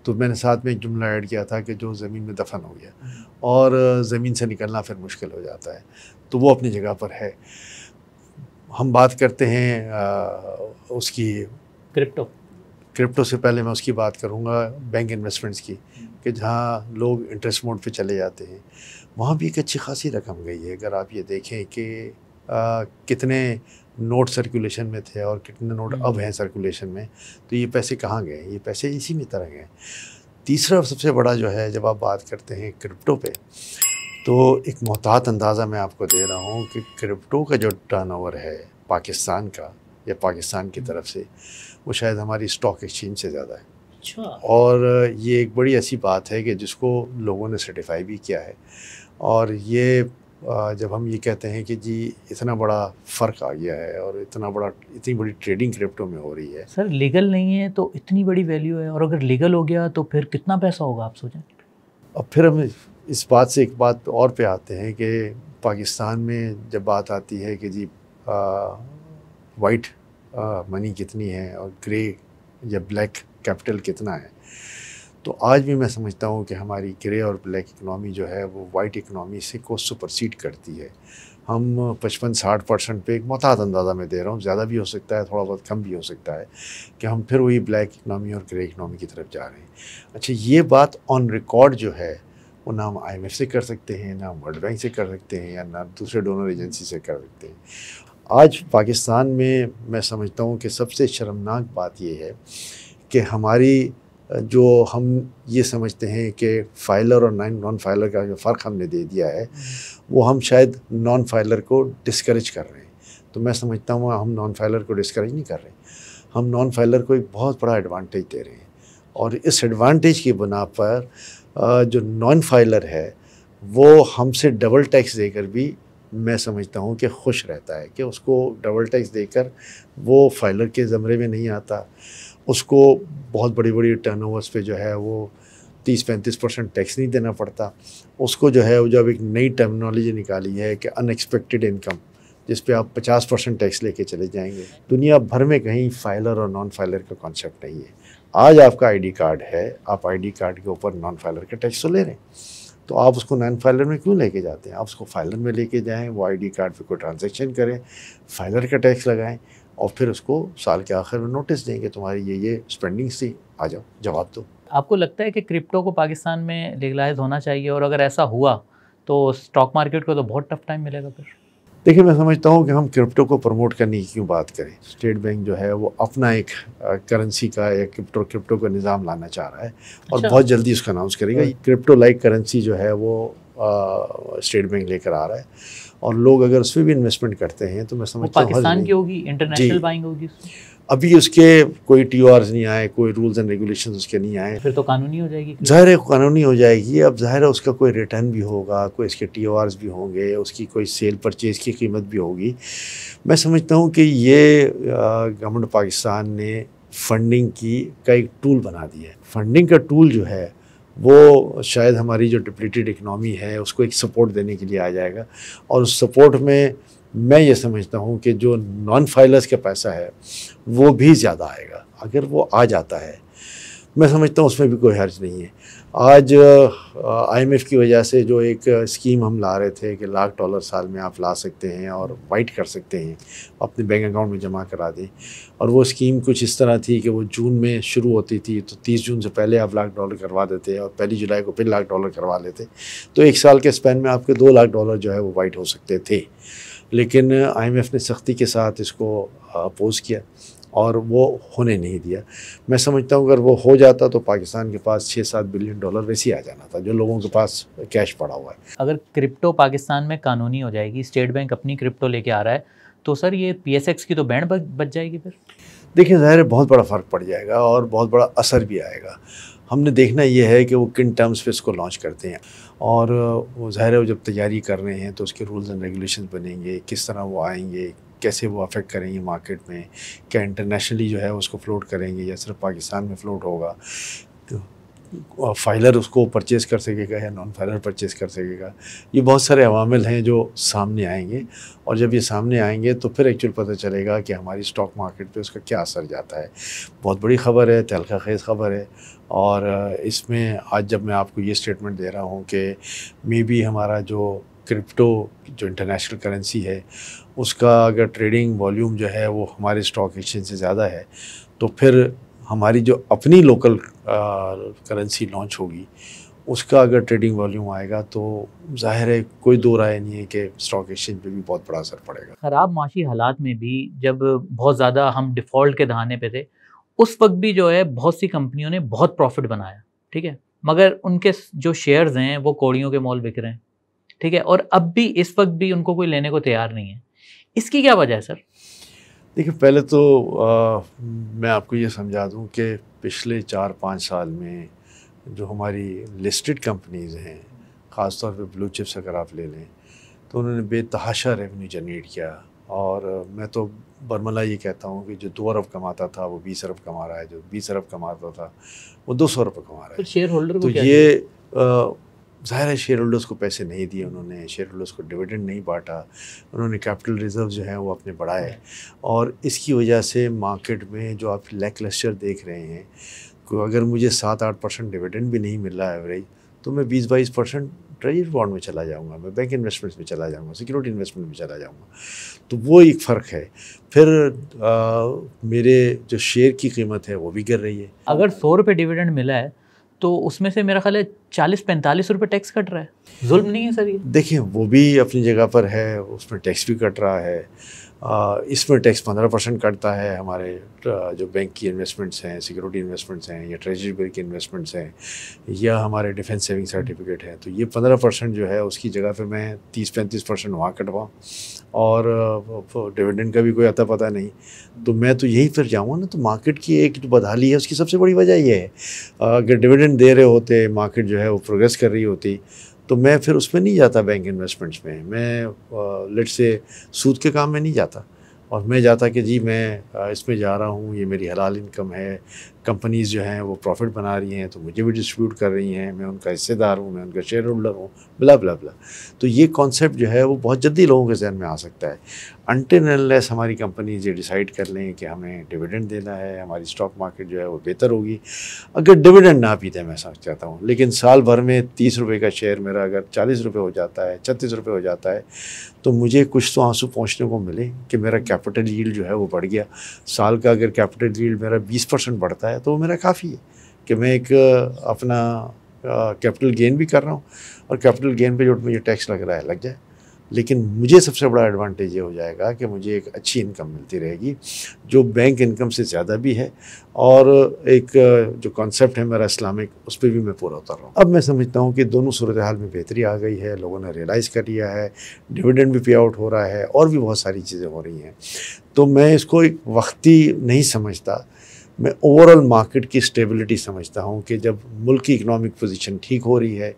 तो मैंने साथ में एक जुमला ऐड किया था कि जो ज़मीन में दफन हो गया और ज़मीन से निकलना फिर मुश्किल हो जाता है, तो वो अपनी जगह पर है। हम बात करते हैं उसकी क्रिप्टो से पहले मैं उसकी बात करूँगा बैंक इन्वेस्टमेंट्स की, कि जहाँ लोग इंटरेस्ट मोड पे चले जाते हैं, वहाँ भी एक अच्छी खासी रकम गई है। अगर आप ये देखें कि कितने नोट सर्कुलेशन में थे और कितने नोट अब हैं सर्कुलेशन में, तो ये पैसे कहाँ गए? ये पैसे इसी में तरह गए। तीसरा सबसे बड़ा जो है, जब आप बात करते हैं क्रिप्टो पे, तो एक मोहतात अंदाज़ा मैं आपको दे रहा हूँ कि क्रिप्टो का जो टर्नओवर है पाकिस्तान का या पाकिस्तान की तरफ से, वो शायद हमारी स्टॉक एक्सचेंज से ज़्यादा है। अच्छा। और ये एक बड़ी ऐसी बात है कि जिसको लोगों ने सर्टिफाई भी किया है। और ये जब हम ये कहते हैं कि जी इतना बड़ा फ़र्क आ गया है और इतनी बड़ी ट्रेडिंग क्रिप्टो में हो रही है। सर लीगल नहीं है तो इतनी बड़ी वैल्यू है, और अगर लीगल हो गया तो फिर कितना पैसा होगा आप सोचें। अब फिर हम इस बात से एक बात और पे आते हैं कि पाकिस्तान में जब बात आती है कि जी वाइट मनी कितनी है और ग्रे या ब्लैक कैपिटल कितना है, तो आज भी मैं समझता हूँ कि हमारी ग्रे और ब्लैक इकनॉमी जो है वो वाइट इकनॉमी से को सुपरसीड करती है। हम 55-60% पे एक मोहतात अंदाज़ा में दे रहा हूँ, ज़्यादा भी हो सकता है, थोड़ा बहुत कम भी हो सकता है, कि हम फिर वही ब्लैक इकनॉमी और ग्रे इकनॉमी की तरफ जा रहे हैं। अच्छा, ये बात ऑन रिकॉर्ड जो है वो ना हम IMF से कर सकते हैं, ना हम वर्ल्ड बैंक से कर सकते हैं, या ना दूसरे डोनर एजेंसी से कर सकते हैं। आज पाकिस्तान में मैं समझता हूँ कि सबसे शर्मनाक बात ये है कि हमारी जो हम ये समझते हैं कि फाइलर और नॉन फाइलर का जो फ़र्क हमने दे दिया है, वो हम शायद नॉन फाइलर को डिस्करेज कर रहे हैं। तो मैं समझता हूँ हम नॉन फाइलर को डिस्करेज नहीं कर रहे, हम नॉन फाइलर को एक बहुत बड़ा एडवांटेज दे रहे हैं। और इस एडवांटेज की बुना पर जो नॉन फाइलर है वो हमसे डबल टैक्स देकर भी मैं समझता हूँ कि खुश रहता है, कि उसको डबल टैक्स देकर वो फाइलर के ज़मरे में नहीं आता। उसको बहुत बड़ी बड़ी टर्नओवर्स पे जो है वो 30-35% टैक्स नहीं देना पड़ता। उसको जो है वो जब एक नई टर्मिनोलॉजी निकाली है कि अनएक्सपेक्टेड इनकम, जिस पे आप 50% टैक्स लेके चले जाएंगे, दुनिया भर में कहीं फाइलर और नॉन फाइलर का कॉन्सेप्ट नहीं है। आज आपका ID कार्ड है, आप ID कार्ड के ऊपर नॉन फाइलर का टैक्स तो ले रहे हैं, तो आप उसको नॉन फाइलर में क्यों लेके जाते हैं? आप उसको फाइलर में लेके जाएं, वो ID कार्ड पे कोई ट्रांजैक्शन करें, फाइलर का टैक्स लगाएं, और फिर उसको साल के आखिर में नोटिस देंगे तुम्हारी ये स्पेंडिंग्स थी, आ जाओ जवाब दो। आपको लगता है कि क्रिप्टो को पाकिस्तान में लीगलाइज होना चाहिए, और अगर ऐसा हुआ तो स्टॉक मार्केट को तो बहुत टफ टाइम मिलेगा फिर? देखिए, मैं समझता हूँ कि हम क्रिप्टो को प्रमोट करने की क्यों बात करें। स्टेट बैंक जो है वो अपना एक करेंसी का या क्रिप्टो का निज़ाम लाना चाह रहा है, और बहुत जल्दी उसका अनाउंस करेगा। क्रिप्टो लाइक करेंसी जो है वो स्टेट बैंक लेकर आ रहा है, और लोग अगर उसमें भी इन्वेस्टमेंट करते हैं तो मैं समझता हूँ पाकिस्तान की होगी, इंटरनेशनल बाइंग होगी। अभी उसके कोई TORs नहीं आए, कोई रूल्स एंड रेगुलेशंस उसके नहीं आए, फिर तो कानूनी हो जाएगी। ज़ाहिर है कानूनी हो जाएगी। अब ज़ाहिर है उसका कोई रिटर्न भी होगा, कोई इसके TORs भी होंगे, उसकी कोई सेल परचेज़ की कीमत भी होगी। मैं समझता हूँ कि ये गवर्नमेंट पाकिस्तान ने फंडिंग का एक टूल बना दिया है। फंडिंग का टूल जो है वो शायद हमारी जो डिप्लीटेड इकनॉमी है उसको एक सपोर्ट देने के लिए आ जाएगा, और उस सपोर्ट में मैं ये समझता हूँ कि जो नॉन फाइलर्स का पैसा है वो भी ज़्यादा आएगा। अगर वो आ जाता है, मैं समझता हूँ उसमें भी कोई हर्ज नहीं है। आज IMF की वजह से जो एक स्कीम हम ला रहे थे कि $1,00,000 साल में आप ला सकते हैं और वाइट कर सकते हैं, अपने बैंक अकाउंट में जमा करा दें, और वो स्कीम कुछ इस तरह थी कि वो जून में शुरू होती थी, तो 30 जून से पहले आप $1,00,000 करवा देते और 1 जुलाई को फिर $1,00,000 करवा लेते, तो एक साल के स्पैन में आपके $2,00,000 जो है वो वाइट हो सकते थे। लेकिन IMF ने सख्ती के साथ इसको अपोज़ किया और वो होने नहीं दिया। मैं समझता हूँ अगर वो हो जाता तो पाकिस्तान के पास $6-7 बिलियन वैसे ही आ जाना था, जो लोगों के पास कैश पड़ा हुआ है। अगर क्रिप्टो पाकिस्तान में कानूनी हो जाएगी, स्टेट बैंक अपनी क्रिप्टो लेके आ रहा है, तो सर ये PSX की तो बैंड बच जाएगी फिर? देखिए, ज़ाहिर है बहुत बड़ा फ़र्क पड़ जाएगा और बहुत बड़ा असर भी आएगा। हमने देखना ये है कि वो किन टर्म्स पे इसको लॉन्च करते हैं, और वो ज़ाहिर है वो जब तैयारी कर रहे हैं तो उसके रूल्स एंड रेगुलेशंस बनेंगे, किस तरह वो आएंगे, कैसे वो अफेक्ट करेंगे मार्केट में, क्या इंटरनेशनली जो है उसको फ्लोट करेंगे या सिर्फ पाकिस्तान में फ्लोट होगा, तो फाइलर उसको परचेज़ कर सकेगा या नॉन फाइलर परचेज़ कर सकेगा। ये बहुत सारे अवामिल हैं जो सामने आएंगे, और जब ये सामने आएंगे तो फिर एक्चुअल पता चलेगा कि हमारी स्टॉक मार्केट पे उसका क्या असर जाता है। बहुत बड़ी ख़बर है, तहलका खेज़ ख़बर है, और इसमें आज जब मैं आपको ये स्टेटमेंट दे रहा हूँ कि मे बी हमारा जो क्रिप्टो जो इंटरनेशनल करेंसी है उसका अगर ट्रेडिंग वॉल्यूम जो है वो हमारे स्टॉक एक्सचेंज से ज़्यादा है, तो फिर हमारी जो अपनी लोकल करेंसी लॉन्च होगी उसका अगर ट्रेडिंग वॉल्यूम आएगा तो जाहिर है कोई दो राय नहीं है कि स्टॉक एक्सचेंज पे भी बहुत बड़ा असर पड़ेगा। ख़राब माशी हालात में भी जब बहुत ज़्यादा हम डिफ़ॉल्ट के दहाने पे थे, उस वक्त भी जो है बहुत सी कंपनियों ने बहुत प्रॉफिट बनाया, ठीक है, मगर उनके जो शेयर्स हैं वो कौड़ियों के मोल बिक रहे हैं, ठीक है, और अब भी इस वक्त भी उनको कोई लेने को तैयार नहीं है। इसकी क्या वजह है सर? देखिए, पहले तो मैं आपको ये समझा दूं कि पिछले 4-5 साल में जो हमारी लिस्टेड कंपनीज़ हैं, ख़ास तौर पे ब्लू चिप्स अगर आप ले लें, तो उन्होंने बेतहाशा रेवेन्यू जनरेट किया। और मैं तो बरमला ये कहता हूँ कि जो 2 अरब कमाता था वो 20 अरब कमा रहा है, जो 20 अरब कमाता था वो 200 अरब कमा रहा है। शेयर होल्डर को तो क्या ये ज़ाहिर है शेयर होल्डर्स को पैसे नहीं दिए उन्होंने, शेयर होल्डर्स को डिविडेंड नहीं बांटा, उन्होंने कैपिटल रिजर्व जो है वो अपने बढ़ाए, और इसकी वजह से मार्केट में जो आप लैकलस्टर देख रहे हैं, अगर मुझे 7-8% डिविडेंड भी नहीं मिल रहा है एवरेज, तो मैं 20-22% ट्रेजरी बॉन्ड में चला जाऊंगा, मैं बैंक इन्वेस्टमेंट्स में चला जाऊंगा, सिक्योरिटी इन्वेस्टमेंट में चला जाऊंगा। तो वो एक फ़र्क है। फिर मेरे जो शेयर की कीमत है वो भी गिर रही है। अगर 100 रुपये डिविडेंड मिला है तो उसमें से मेरा ख्याल है 40-45 रुपये टैक्स कट रहा है। जुल्म नहीं है सर ये? देखिए, वो भी अपनी जगह पर है, उसमें टैक्स भी कट रहा है। इसमें टैक्स 15% कटता है हमारे जो बैंक की इन्वेस्टमेंट्स हैं, सिक्योरिटी इन्वेस्टमेंट्स हैं, या ट्रेजरी बिल की इन्वेस्टमेंट्स हैं, या हमारे डिफेंस सेविंग सर्टिफिकेट है, तो ये 15% जो है उसकी जगह पे मैं 30-35% वहाँ कटवाऊँ, और डिविडेंड का भी कोई अता पता नहीं। तो मैं तो यही फिर जाऊँगा ना, तो मार्केट की एक जो बदहाली है उसकी सबसे बड़ी वजह ये है। अगर डिविडेंड दे रहे होते, मार्केट जो है वो प्रोग्रेस कर रही होती, तो मैं फिर उसमें नहीं जाता बैंक इन्वेस्टमेंट्स में, मैं लेट्स से सूद के काम में नहीं जाता, और मैं जाता कि जी मैं इसमें जा रहा हूँ, ये मेरी हलाल इनकम है, कंपनीज़ जो हैं वो प्रॉफिट बना रही हैं तो मुझे भी डिस्ट्रीब्यूट कर रही हैं, मैं उनका हिस्सेदार हूँ, मैं उनका शेयर होल्डर हूँ, ब्ला ब्ला ब्ला। तो ये कॉन्सेप्ट जो है वो बहुत जल्दी लोगों के जहन में आ सकता है। अनटिल अनलेस हमारी कंपनीज ये डिसाइड कर लें कि हमें डिविडेंड देना है, हमारी स्टॉक मार्केट जो है वो बेहतर होगी। अगर डिविडेंड ना भी दें, मैं समझ चाहता हूँ, लेकिन साल भर में 30 रुपये का शेयर मेरा अगर 40 रुपये हो जाता है, 36 रुपये हो जाता है, तो मुझे कुछ तो आंसू पहुँचने को मिले कि मेरा कैपिटल यील्ड जो है वो बढ़ गया। साल का अगर कैपिटल यील्ड मेरा 20% बढ़ता है तो वो मेरा काफ़ी है कि मैं एक अपना कैपिटल गेन भी कर रहा हूँ, और कैपिटल गेन पे जो मुझे टैक्स लग रहा है लग जाए। लेकिन मुझे सबसे बड़ा एडवांटेज ये हो जाएगा कि मुझे एक अच्छी इनकम मिलती रहेगी जो बैंक इनकम से ज़्यादा भी है, और एक जो कॉन्सेप्ट है मेरा इस्लामिक, उस पर भी मैं पूरा उतर रहा हूँ। अब मैं समझता हूँ कि दोनों सूरत हाल में बेहतरी आ गई है, लोगों ने रियलाइज़ कर लिया है, डिविडेंड भी पे आउट हो रहा है, और भी बहुत सारी चीज़ें हो रही हैं। तो मैं इसको एक वक्ती नहीं समझता, मैं ओवरऑल मार्केट की स्टेबिलिटी समझता हूँ कि जब मुल्क की इकोनॉमिक पोजीशन ठीक हो रही है,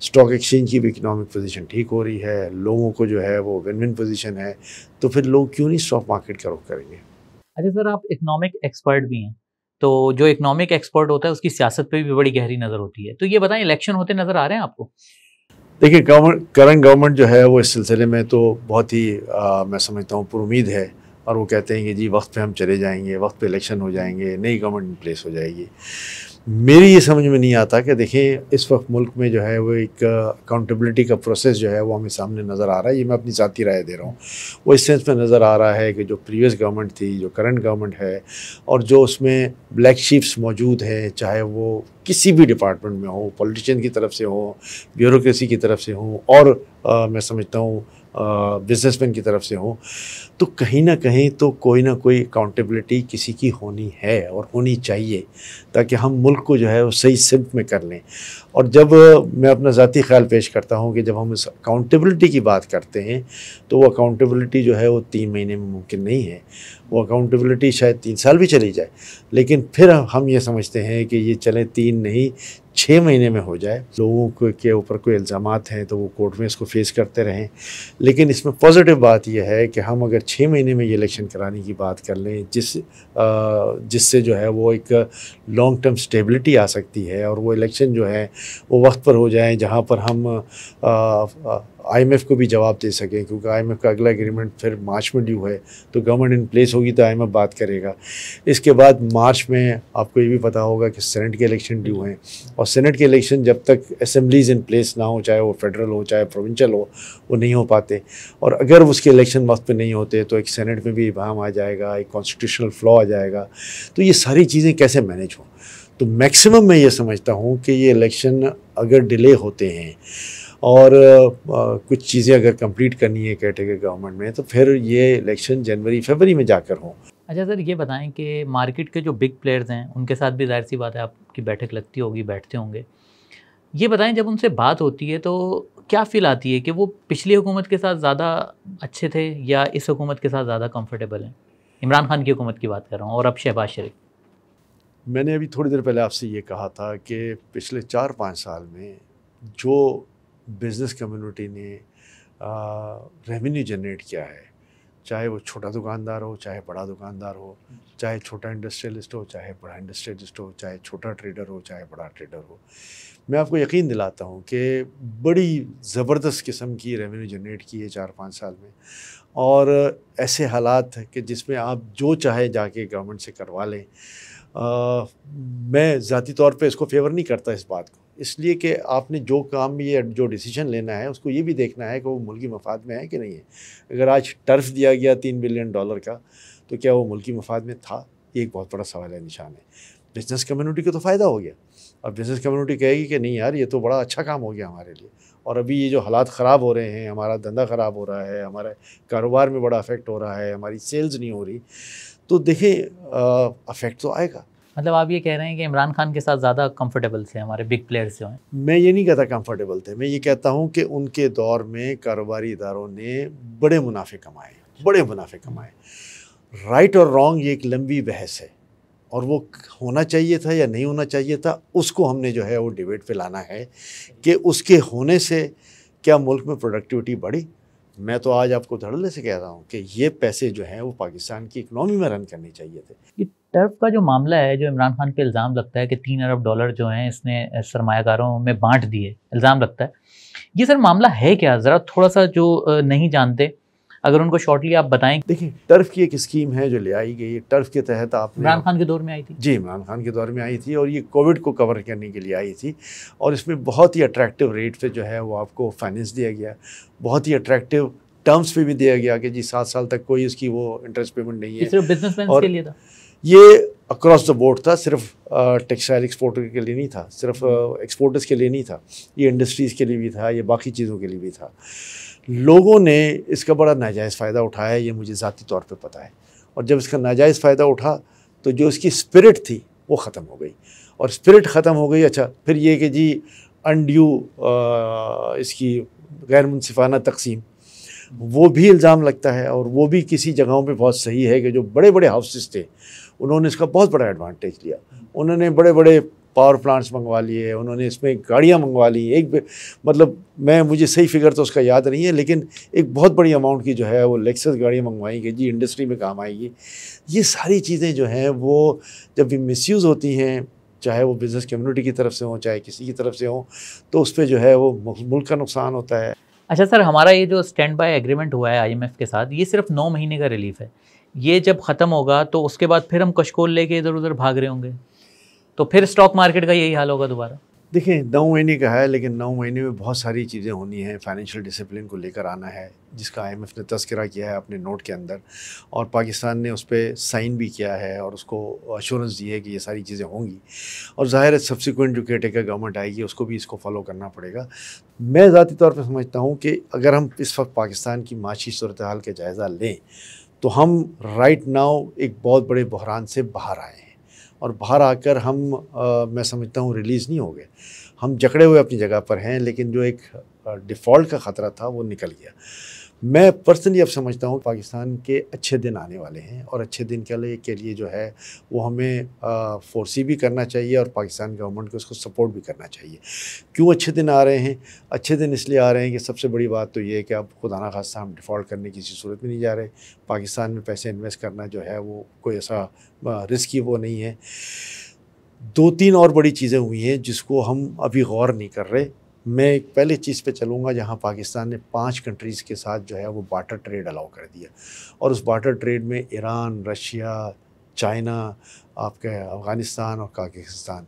स्टॉक एक्सचेंज की भी इकोनॉमिक पोजीशन ठीक हो रही है, लोगों को जो है वो विन विन पोजीशन है, तो फिर लोग क्यों नहीं स्टॉक मार्केट का रुख करेंगे। अच्छा सर, आप इकोनॉमिक एक्सपर्ट भी हैं, तो जो इकोनॉमिक एक्सपर्ट होता है उसकी सियासत पे भी बड़ी गहरी नज़र होती है, तो ये बताएं, इलेक्शन होते नज़र आ रहे हैं आपको? देखिए, करंट गवर्नमेंट जो है वो इस सिलसिले में तो बहुत ही मैं समझता हूँ पुरुमीद है, और वो कहते हैं कि जी वक्त पे हम चले जाएंगे, वक्त पे इलेक्शन हो जाएंगे, नई गवर्नमेंट इन प्लेस हो जाएगी। मेरी ये समझ में नहीं आता कि देखें इस वक्त मुल्क में जो है वो एक अकाउंटेबिलिटी का प्रोसेस जो है वो हमें सामने नज़र आ रहा है। ये मैं अपनी ज़ाती राय दे रहा हूँ। वो इस सेंस में नज़र आ रहा है कि जो प्रीवियस गवर्नमेंट थी, जो करंट गवर्नमेंट है, और जो उसमें ब्लैक शीप्स मौजूद हैं, चाहे वो किसी भी डिपार्टमेंट में हो, पॉलिटिशियन की तरफ से हो, ब्यूरोक्रेसी की तरफ से हो, और मैं समझता हूँ बिजनेसमैन की तरफ से हो, तो कहीं ना कहीं तो कोई ना कोई अकाउंटेबिलिटी किसी की होनी है और होनी चाहिए, ताकि हम मुल्क को जो है वो सही सिमत में कर लें। और जब मैं अपना ज़ाती ख्याल पेश करता हूँ कि जब हम इस अकाउंटेबिलिटी की बात करते हैं, तो वो अकाउंटेबिलिटी जो है वो 3 महीने में मुमकिन नहीं है, वो अकाउंटेबिलिटी शायद 3 साल भी चली जाए, लेकिन फिर हम ये समझते हैं कि ये चले 3 नहीं 6 महीने में हो जाए। लोगों के ऊपर कोई इल्ज़ामात हैं तो वो कोर्ट में इसको फेस करते रहें। लेकिन इसमें पॉजिटिव बात यह है कि हम अगर 6 महीने में ये इलेक्शन कराने की बात कर लें, जिससे जो है वो एक लॉन्ग टर्म स्टेबिलिटी आ सकती है, और वो इलेक्शन जो है वो वक्त पर हो जाए, जहाँ पर हम आईएमएफ को भी जवाब दे सकें, क्योंकि आईएमएफ का अगला एग्रीमेंट फिर मार्च में ड्यू है, तो गवर्नमेंट इन प्लेस होगी तो आईएमएफ बात करेगा। इसके बाद मार्च में आपको ये भी पता होगा कि सेनेट के इलेक्शन ड्यू हैं, और सेनेट के इलेक्शन जब तक असेंबलीज इन प्लेस ना हो, चाहे वो फेडरल हो चाहे प्रोविंशियल हो, वो नहीं हो पाते। और अगर उसके इलेक्शन वक्त पे नहीं होते तो एक सेनेट में भी इबाहम आ जाएगा, एक कॉन्स्टिट्यूशनल फ्लॉ आ जाएगा। तो ये सारी चीज़ें कैसे मैनेज हों, तो मैक्सिमम मैं ये समझता हूँ कि ये इलेक्शन अगर डिले होते हैं और कुछ चीज़ें अगर कंप्लीट करनी है कैटेगरी गवर्नमेंट में, तो फिर ये इलेक्शन जनवरी फरवरी में जाकर हों। अच्छा सर, ये बताएं कि मार्केट के जो बिग प्लेयर्स हैं उनके साथ भी जाहिर सी बात है आपकी बैठक लगती होगी, बैठते होंगे। ये बताएं जब उनसे बात होती है तो क्या फील आती है कि वो पिछली हुकूमत के साथ ज़्यादा अच्छे थे या इस हुकूमत के साथ ज़्यादा कंफर्टेबल हैं? इमरान खान की हुकूमत की बात कर रहा हूँ और अब शहबाज शरीफ। मैंने अभी थोड़ी देर पहले आपसे ये कहा था कि पिछले 4-5 साल में जो बिज़नेस कम्युनिटी ने रेवेन्यू जनरेट किया है, चाहे वो छोटा दुकानदार हो चाहे बड़ा दुकानदार हो, चाहे छोटा इंडस्ट्रियलिस्ट हो चाहे बड़ा इंडस्ट्रियलिस्ट हो, चाहे छोटा ट्रेडर हो चाहे बड़ा ट्रेडर हो, मैं आपको यकीन दिलाता हूँ कि बड़ी ज़बरदस्त किस्म की रेवेन्यू जनरेट की है 4-5 साल में। और ऐसे हालात कि जिसमें आप जो चाहे जाके गवर्नमेंट से करवा लें। मैं ज़ाती तौर पे इसको फेवर नहीं करता इस बात को, इसलिए कि आपने जो काम ये जो डिसीजन लेना है उसको ये भी देखना है कि वो मुल्की मफाद में है कि नहीं है। अगर आज टर्फ दिया गया $3 बिलियन का, तो क्या वो मुल्की मफाद में था? ये एक बहुत बड़ा सवाल है, निशान है। बिज़नेस कम्युनिटी को तो फ़ायदा हो गया। अब बिज़नेस कम्युनिटी कहेगी कि नहीं यार, ये तो बड़ा अच्छा काम हो गया हमारे लिए, और अभी ये जो हालात ख़राब हो रहे हैं, हमारा धंधा ख़राब हो रहा है, हमारे कारोबार में बड़ा अफेक्ट हो रहा है, हमारी सेल्स नहीं हो रही, तो देखिए अफेक्ट तो आएगा। मतलब आप ये कह रहे हैं कि इमरान खान के साथ ज़्यादा कंफर्टेबल थे हमारे बिग प्लेयर्स जो हैं? मैं ये नहीं कहता कंफर्टेबल थे, मैं ये कहता हूँ कि उनके दौर में कारोबारी इदारों ने बड़े मुनाफे कमाए, बड़े मुनाफे कमाए। राइट और रॉन्ग ये एक लंबी बहस है, और वो होना चाहिए था या नहीं होना चाहिए था, उसको हमने जो है वो डिबेट पे लाना है कि उसके होने से क्या मुल्क में प्रोडक्टिविटी बढ़ी। मैं तो आज आपको धड़ल्ले से कह रहा हूँ कि ये पैसे जो हैं वो पाकिस्तान की इकनॉमी में रन करने चाहिए थे। ये टर्फ का जो मामला है, जो इमरान खान पे इल्ज़ाम लगता है कि $3 अरब जो हैं इसने सरमायाकारों में बांट दिए, इल्ज़ाम लगता है, ये सर मामला है क्या? ज़रा थोड़ा सा जो नहीं जानते अगर उनको शॉर्टली आप बताएं। देखिए, टर्फ की एक स्कीम है जो ले आई गई है। टर्फ के तहत आपने इमरान खान के दौर में आई थी? जी, इमरान खान के दौर में आई थी, और ये कोविड को कवर करने के लिए आई थी, और इसमें बहुत ही अट्रैक्टिव रेट पे जो है वो आपको फाइनेंस दिया गया, बहुत ही अट्रैक्टिव टर्म्स पे भी दिया गया कि जी 7 साल तक कोई इसकी वो इंटरेस्ट पेमेंट नहीं है। सिर्फ बिजनेसमैन के लिए था? ये अक्रॉस द बोर्ड था, सिर्फ टेक्सटाइल एक्सपोर्टर के लिए नहीं था, सिर्फ एक्सपोर्टर्स के लिए नहीं था, ये इंडस्ट्रीज़ के लिए भी था, ये बाकी चीज़ों के लिए भी था। लोगों ने इसका बड़ा नाजायज़ फ़ायदा उठाया, ये मुझे ज़ाती तौर पे पता है, और जब इसका नाजायज़ फ़ायदा उठा तो जो इसकी स्पिरिट थी वो ख़त्म हो गई, और स्पिरिट ख़त्म हो गई। अच्छा, फिर ये कि जी अनड्यू इसकी गैर मुनसिफाना तकसीम, वो भी इल्ज़ाम लगता है, और वो भी किसी जगहों पे बहुत सही है कि जो बड़े बड़े हाउसेस थे उन्होंने इसका बहुत बड़ा एडवांटेज लिया। उन्होंने बड़े बड़े पावर प्लांट्स मंगवा लिए, उन्होंने इसमें गाड़ियाँ मंगवा ली। मतलब मुझे सही फिगर तो उसका याद नहीं है, लेकिन एक बहुत बड़ी अमाउंट की जो है वो लेक्सस गाड़ियाँ मंगवाई कि जी इंडस्ट्री में काम आएगी। ये सारी चीज़ें जो हैं वो जब भी मिसयूज़ होती हैं, चाहे वो बिज़नेस कम्युनिटी की तरफ से हो चाहे किसी की तरफ से हो, तो उस पर जो है वो मुल्क का नुकसान होता है। अच्छा सर, हमारा ये जो स्टैंड बाय एग्रीमेंट हुआ है आईएमएफ के साथ, ये सिर्फ 9 महीने का रिलीफ है। ये जब ख़त्म होगा तो उसके बाद फिर हम कशकोल लेके इधर उधर भाग रहे होंगे, तो फिर स्टॉक मार्केट का यही हाल होगा दोबारा? देखिए, 9 महीने का है, लेकिन 9 महीने में बहुत सारी चीज़ें होनी हैं। फाइनेंशियल डिसिप्लिन को लेकर आना है, जिसका आईएमएफ ने तज़किरा किया है अपने नोट के अंदर, और पाकिस्तान ने उस पर साइन भी किया है और उसको अश्योरेंस दी है कि ये सारी चीज़ें होंगी। और ज़ाहिर है सब्सिक्वेंट जो केयरटेकर गवर्नमेंट आएगी उसको भी इसको फॉलो करना पड़ेगा। मैं ज़ाती तौर पर समझता हूँ कि अगर हम इस वक्त पाकिस्तान की माशी सूरत हाल का जायज़ा लें तो हम राइट नाउ एक बहुत बड़े बहरान से बाहर आए हैं, और बाहर आकर हम मैं समझता हूँ रिलीज़ नहीं हो गए। हम जकड़े हुए अपनी जगह पर हैं, लेकिन जो एक डिफ़ॉल्ट का ख़तरा था वो निकल गया। मैं पर्सनली अब समझता हूँ पाकिस्तान के अच्छे दिन आने वाले हैं, और अच्छे दिन के लिए जो है वो हमें फोर्सी भी करना चाहिए, और पाकिस्तान गवर्नमेंट को उसको सपोर्ट भी करना चाहिए। क्यों अच्छे दिन आ रहे हैं? अच्छे दिन इसलिए आ रहे हैं कि सबसे बड़ी बात तो ये है कि अब खुदा ना खास्ता हम डिफ़ॉल्ट करने की किसी सूरत में नहीं जा रहे। पाकिस्तान में पैसे इन्वेस्ट करना जो है वो कोई ऐसा रिस्की वो नहीं है। 2-3 और बड़ी चीज़ें हुई हैं जिसको हम अभी गौर नहीं कर रहे। मैं एक पहले चीज़ पे चलूँगा जहाँ पाकिस्तान ने 5 कंट्रीज़ के साथ जो है वो बार्टर ट्रेड अलाउ कर दिया, और उस बार्टर ट्रेड में ईरान, रशिया, चाइना, आपके अफ़गानिस्तान और काज़ाकिस्तान,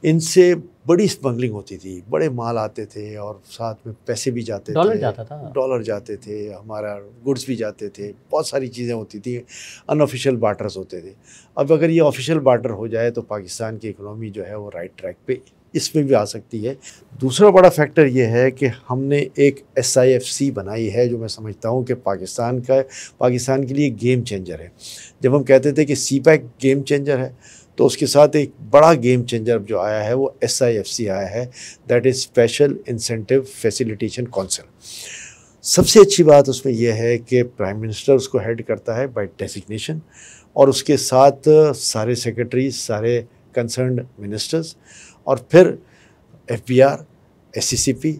इनसे बड़ी स्मगलिंग होती थी, बड़े माल आते थे और साथ में पैसे भी जाते थे, डॉलर जाता था। डॉलर जाते थे, हमारा गुड्स भी जाते थे, बहुत सारी चीज़ें होती थी, अनऑफिशियल बार्टर्स होते थे। अब अगर ये ऑफिशियल बार्टर हो जाए तो पाकिस्तान की इकोनॉमी जो है वो राइट ट्रैक पे इसमें भी आ सकती है। दूसरा बड़ा फैक्टर ये है कि हमने एक SIFC बनाई है, जो मैं समझता हूँ कि पाकिस्तान के लिए गेम चेंजर है। जब हम कहते थे कि CPEC गेम चेंजर है, तो उसके साथ एक बड़ा गेम चेंजर जो आया है वो SIFC आया है, that is special incentive facilitation council. सबसे अच्छी बात उसमें यह है कि प्राइम मिनिस्टर उसको हेड करता है बाय डेजिग्नेशन, और उसके साथ सारे सेक्रेटरीज, सारे कंसर्न्ड मिनिस्टर्स, और फिर FBR, SCCP,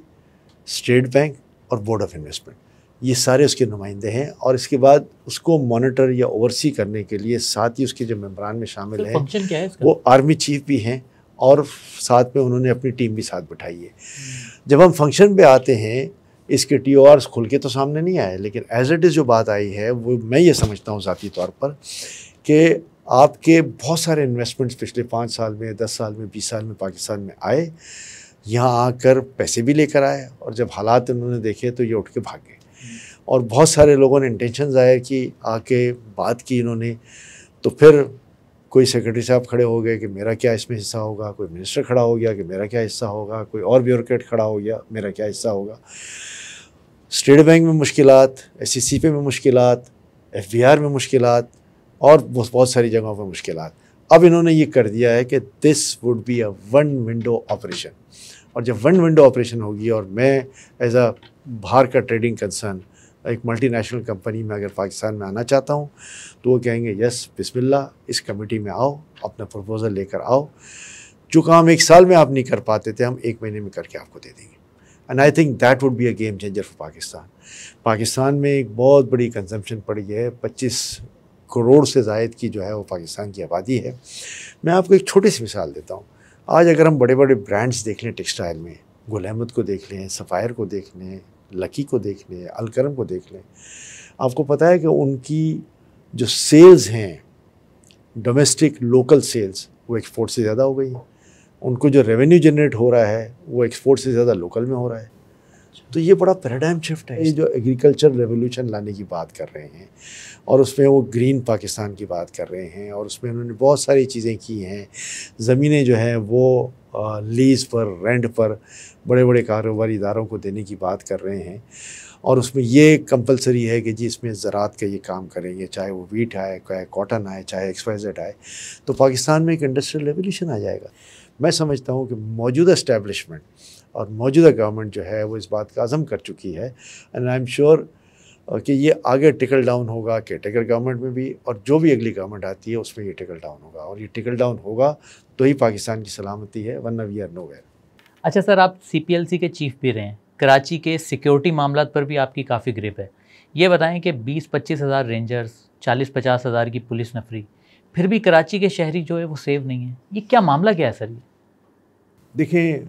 स्टेट बैंक और बोर्ड ऑफ इन्वेस्टमेंट, ये सारे उसके नुमाइंदे हैं। और इसके बाद उसको मॉनिटर या ओवरसी करने के लिए साथ ही उसके जो मेंबरान में शामिल हैं, फंक्शन क्या है इसका? वो आर्मी चीफ भी हैं और साथ में उन्होंने अपनी टीम भी साथ बिठाई है। जब हम फंक्शन पे आते हैं, इसके TORs खुल के तो सामने नहीं आए, लेकिन एज इट इज़ जो बात आई है वो मैं ये समझता हूँ ज़ाती तौर पर कि आपके बहुत सारे इन्वेस्टमेंट्स पिछले 5 साल में, 10 साल में, 20 साल में पाकिस्तान में आए, यहाँ आकर पैसे भी लेकर आए, और जब हालात उन्होंने देखे तो ये उठ के भाग गए। और बहुत सारे लोगों ने इंटेंशन ज़ाहिर की, आके बात की इन्होंने, तो फिर कोई सेक्रेटरी साहब खड़े हो गए कि मेरा क्या इसमें हिस्सा होगा, कोई मिनिस्टर खड़ा हो गया कि मेरा क्या हिस्सा होगा, कोई और ब्यूरोक्रेट खड़ा हो गया मेरा क्या हिस्सा होगा। स्टेट बैंक में मुश्किलात, SCCP में मुश्किलात, FBR में मुश्किलात, और बहुत सारी जगहों पर मुश्किलात। अब इन्होंने ये कर दिया है कि this would be a one window operation, और जब वन विंडो ऑपरेशन होगी, और मैं एज अ बाहर का ट्रेडिंग कंसर्न एक मल्टीनेशनल कंपनी में अगर पाकिस्तान में आना चाहता हूँ, तो वो कहेंगे यस बिस्मिल्लाह, इस कमेटी में आओ, अपना प्रपोज़ल लेकर आओ, जो काम 1 साल में आप नहीं कर पाते थे हम 1 महीने में करके आपको दे देंगे। And I think that would be a game changer for Pakistan. Pakistan में एक बहुत बड़ी कंजम्पशन पड़ी है, 25 करोड़ से ज़ायद की जो है वो पाकिस्तान की आबादी है। मैं आपको एक छोटी सी मिसाल देता हूँ। आज अगर हम बड़े बड़े ब्रांड्स देख लें टेक्सटाइल में, गुल अहमद को देख लें, सफ़ायर को देख लें, लकी को देख लें, अलकरम को देख लें, आपको पता है कि उनकी जो सेल्स हैं, डोमेस्टिक लोकल सेल्स, वो एक्सपोर्ट से ज़्यादा हो गई हैं। उनको जो रेवेन्यू जनरेट हो रहा है वो एक्सपोर्ट से ज़्यादा लोकल में हो रहा है। तो ये बड़ा पैराडाइम शिफ्ट है। ये जो एग्रीकल्चर रेवोल्यूशन लाने की बात कर रहे हैं, और उसमें वो ग्रीन पाकिस्तान की बात कर रहे हैं, और उसमें उन्होंने बहुत सारी चीज़ें की हैं। ज़मीनें जो हैं वो लीज़ पर, रेंट पर बड़े बड़े कारोबारी इदारों को देने की बात कर रहे हैं, और उसमें ये कंपलसरी है कि जी इसमें ज़राअत का ये काम करेंगे, चाहे वो वीट आए, चाहे कॉटन आए, चाहे XYZ आए, तो पाकिस्तान में एक इंडस्ट्रियल रेवोल्यूशन आ जाएगा। मैं समझता हूँ कि मौजूदा इस्टेब्लिशमेंट और मौजूदा गवर्नमेंट जो है वो इस बात का अज़म कर चुकी है, एंड आई एम श्योर कि ये आगे टिकल डाउन होगा केयरटेकर गवर्नमेंट में भी, और जो भी अगली गवर्नमेंट आती है उसमें ये टिकल डाउन होगा, और ये टिकल डाउन होगा तो ही पाकिस्तान की सलामती है, वरना वी आर नोवेयर। अच्छा सर, आप CPLC के चीफ भी रहे हैं, कराची के सिक्योरिटी मामलात पर भी आपकी काफ़ी ग्रिप है। ये बताएं कि 20-25 हज़ार रेंजर्स, 40-50 हज़ार की पुलिस नफरी, फिर भी कराची के शहरी जो है वो सेव नहीं है, ये क्या मामला क्या है सर? ये देखें,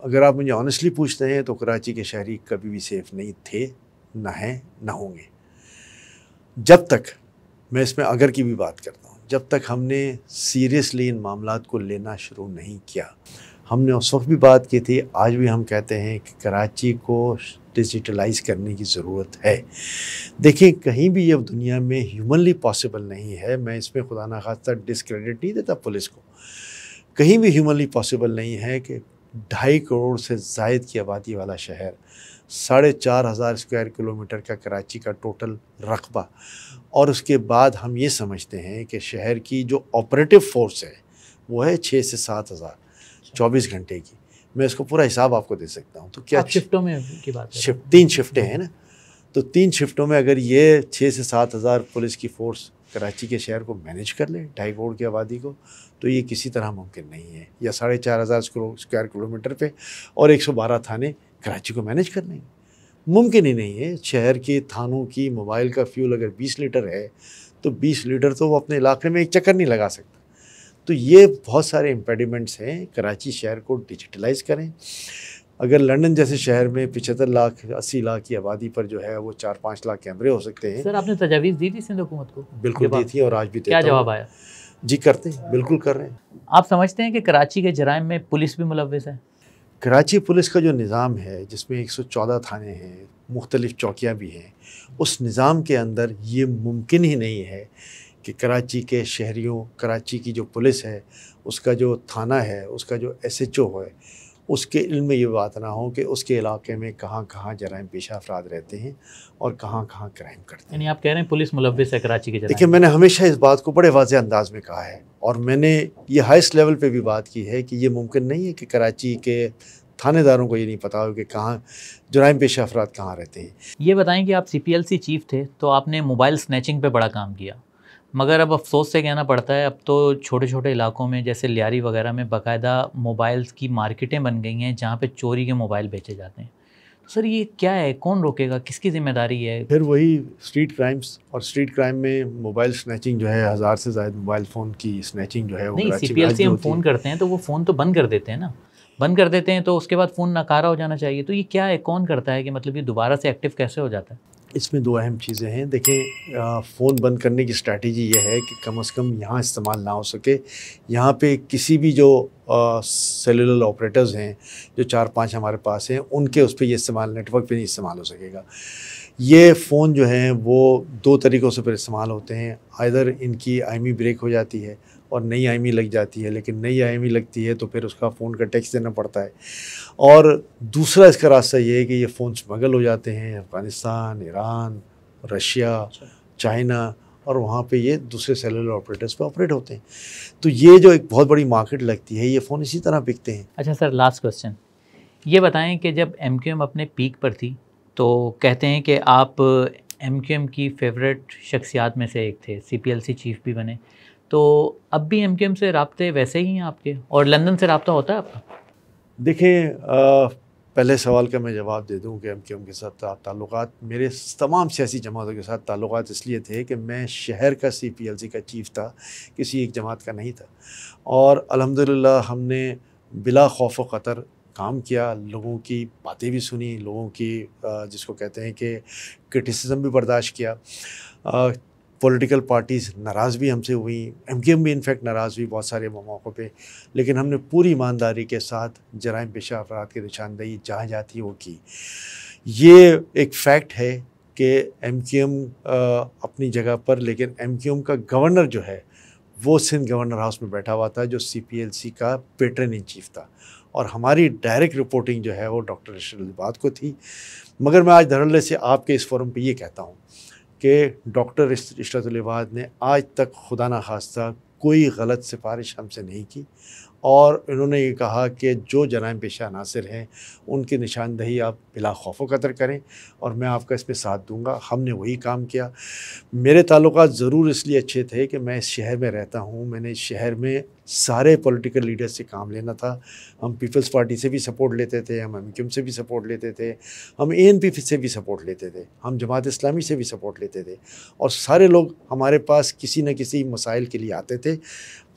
अगर आप मुझे ऑनेस्टली पूछते हैं तो कराची के शहरी कभी भी सेफ नहीं थे, ना हैं, ना होंगे। जब तक, मैं इसमें अगर की भी बात करता हूँ, जब तक हमने सीरियसली इन मामलात को लेना शुरू नहीं किया। हमने उस वक्त भी बात की थी, आज भी हम कहते हैं कि कराची को डिजिटलाइज करने की ज़रूरत है। देखिए, कहीं भी ये दुनिया में ह्यूमनली पॉसिबल नहीं है, मैं इसमें खुदा ना खास्ता डिस्क्रेडिट नहीं देता पुलिस को, कहीं भी ह्यूमनली पॉसिबल नहीं है कि 2.5 करोड़ से ज़ायद की आबादी वाला शहर, 4,500 स्क्वायर किलोमीटर का कराची का टोटल रकबा, और उसके बाद हम ये समझते हैं कि शहर की जो ऑपरेटिव फोर्स है वो है 6 से 7 हज़ार 24 घंटे की। मैं इसको पूरा हिसाब आपको दे सकता हूँ। तो क्या शिफ्टों में की बात है? 3 शिफ्टें हैं ना, तो 3 शिफ्टों में अगर ये 6 से 7 हज़ार पुलिस की फ़ोर्स कराची के शहर को मैनेज कर ले, 2.5 करोड़ की आबादी को, तो ये किसी तरह मुमकिन नहीं है। या 4,500 स्क्वायर किलोमीटर पे और 112 थाने कराची को मैनेज कर लेंगे, मुमकिन ही नहीं है। शहर के थानों की मोबाइल का फ्यूल अगर 20 लीटर है तो 20 लीटर तो वो अपने इलाके में एक चक्कर नहीं लगा सकता। तो ये बहुत सारे इम्पेडिमेंट्स हैं। कराची शहर को डिजिटलाइज करें, अगर लंदन जैसे शहर में 75 लाख 80 लाख की आबादी पर जो है वो 4-5 लाख कैमरे हो सकते हैं। सर आपने तजावीज़ दी थी सिंध हुकूमत को? बिल्कुल दी थी और आज भी देता क्या हूं। जवाब आया? जी करते हैं, बिल्कुल कर रहे हैं। आप समझते हैं कि कराची के जराइम में पुलिस भी मुलव्विस है? कराची पुलिस का जो निज़ाम है जिसमें 114 थाने हैं, मुख्तलिफ़ चौकियाँ भी हैं, उस निज़ाम के अंदर ये मुमकिन ही नहीं है कि कराची के शहरियों, कराची की जो पुलिस है, उसका जो थाना है, उसका जो SHO है, उसके इल्म में ये बात ना हो कि उसके इलाके में कहाँ-कहाँ जराइम पेशा अफराद रहते हैं और कहाँ-कहाँ क्राइम करते हैं। यानी आप कह रहे हैं पुलिस मुलव्विस है कराची के जराइम? देखिए, मैंने हमेशा इस बात को बड़े वाज़ेह अंदाज़ में कहा है और मैंने ये हाईएस्ट लेवल पे भी बात की है कि ये मुमकिन नहीं है कि कराची के थानेदारों को ये नहीं पता हो कि कहाँ जराइम पेशा अफराद कहाँ रहते हैं। ये बताएं कि आप CPLC चीफ थे तो आपने मोबाइल स्नैचिंग पे बड़ा काम किया, मगर अब अफसोस से कहना पड़ता है अब तो छोटे छोटे इलाकों में जैसे लियारी वगैरह में बाकायदा मोबाइल्स की मार्केटें बन गई हैं जहाँ पे चोरी के मोबाइल बेचे जाते हैं। तो सर ये क्या है, कौन रोकेगा, किसकी जिम्मेदारी है? फिर वही स्ट्रीट क्राइम्स, और स्ट्रीट क्राइम में मोबाइल स्नैचिंग जो है 1000 से ज़ायद मोबाइल फ़ोन की स्नैचिंग जो है वो नहीं, कराची में आज CPLC भी हम होती फ़ोन है। करते हैं तो वो फ़ोन तो बंद कर देते हैं ना, बंद कर देते हैं तो उसके बाद फ़ोन नकारा हो जाना चाहिए। तो ये क्या है, कौन करता है कि मतलब ये दोबारा से एक्टिव कैसे हो जाता है? इसमें 2 अहम चीज़ें हैं। देखें, फ़ोन बंद करने की स्ट्रैटेजी ये है कि कम से कम यहाँ इस्तेमाल ना हो सके। यहाँ पे किसी भी जो सेलुलर ऑपरेटर्स हैं, जो 4-5 हमारे पास हैं, उनके उस पे ये इस्तेमाल, नेटवर्क पे नहीं इस्तेमाल हो सकेगा। ये फ़ोन जो हैं वो 2 तरीक़ों से फिर इस्तेमाल होते हैं। आइदर इनकी IMEI ब्रेक हो जाती है और नई IMEI लग जाती है, लेकिन नई IMEI लगती है तो फिर उसका फ़ोन का टैक्स देना पड़ता है। और दूसरा इसका रास्ता ये है कि ये फ़ोन स्मगल हो जाते हैं अफ़गानिस्तान, ईरान, रशिया, चाइना, और वहाँ पे ये दूसरे सेलुलर ऑपरेटर्स पे ऑपरेट होते हैं। तो ये जो एक बहुत बड़ी मार्केट लगती है, ये फ़ोन इसी तरह बिकते हैं। अच्छा सर, लास्ट क्वेश्चन ये बताएं कि जब MQM अपने पीक पर थी तो कहते हैं कि आप MQM की फेवरेट शख्सियात में से एक थे, CPLC चीफ भी बने, तो अब भी MQM से राब्ते वैसे ही हैं आपके, और लंदन से राब्ता होता है आपका? देखें, पहले सवाल का मैं जवाब दे दूं कि MQM के साथ ताल्लुकात, मेरे तमाम सियासी जमातों के साथ ताल्लुकात इसलिए थे कि मैं शहर का CPLC का चीफ था, किसी एक जमात का नहीं था। और अल्हम्दुलिल्लाह हमने बिला खौफ व ख़तर काम किया, लोगों की बातें भी सुनी, लोगों की जिसको कहते हैं कि क्रिटिसिज्म भी बर्दाश्त किया। पॉलिटिकल पार्टीज़ नाराज़ भी हमसे हुई, MQM भी इनफैक्ट नाराज़ हुई बहुत सारे मौक़ों पे, लेकिन हमने पूरी ईमानदारी के साथ जराइम पेशा अफराद की निशानदेही जहाँ जहाँ थी वो की। ये एक फ़ैक्ट है कि MQM अपनी जगह पर, लेकिन MQM का गवर्नर जो है वो सिंध गवर्नर हाउस में बैठा हुआ था, जो CPLC का पेट्रन इन चीफ था, और हमारी डायरेक्ट रिपोर्टिंग जो है वो डॉक्टर इरशाद इल्बाद को थी। मगर मैं आज धड़ल्ले से आपके इस फोरम पे ये कहता हूँ कि डॉक्टर इरशाद इल्बाद ने आज तक खुदा ना खास्ता कोई गलत सिफारिश हमसे नहीं की, और इन्होंने ये कहा कि जो जराइम पेशा अनासिर हैं उनकी निशानदही आप बिला खौफ व ख़तर करें और मैं आपका इसमें साथ दूंगा। हमने वही काम किया। मेरे ताल्लुकात ज़रूर इसलिए अच्छे थे कि मैं इस शहर में रहता हूँ, मैंने इस शहर में सारे पॉलिटिकल लीडर्स से काम लेना था। हम पीपल्स पार्टी से भी सपोर्ट लेते थे, हम MQM से भी सपोर्ट लेते थे, हम ANP से भी सपोर्ट लेते थे, हम जमात इस्लामी से भी सपोर्ट लेते थे, और सारे लोग हमारे पास किसी न किसी मसाइल के लिए आते थे।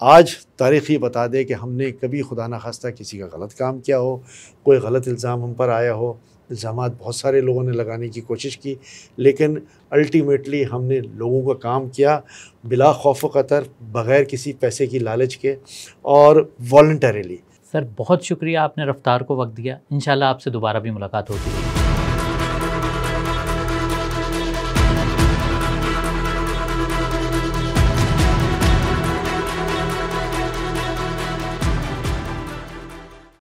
आज तारीख़ ये बता दे कि हमने कभी खुदा न खास्ता किसी का गलत काम किया हो, कोई गलत इल्ज़ाम हम पर आया हो। इल्ज़ामात बहुत सारे लोगों ने लगाने की कोशिश की, लेकिन अल्टीमेटली हमने लोगों का काम किया बिला खौफ व ख़तर, बग़ैर किसी पैसे की लालच के, और वॉलंटरीली। सर बहुत शुक्रिया, आपने रफ्तार को वक्त दिया। इंशाल्लाह आपसे दोबारा भी मुलाकात होती है।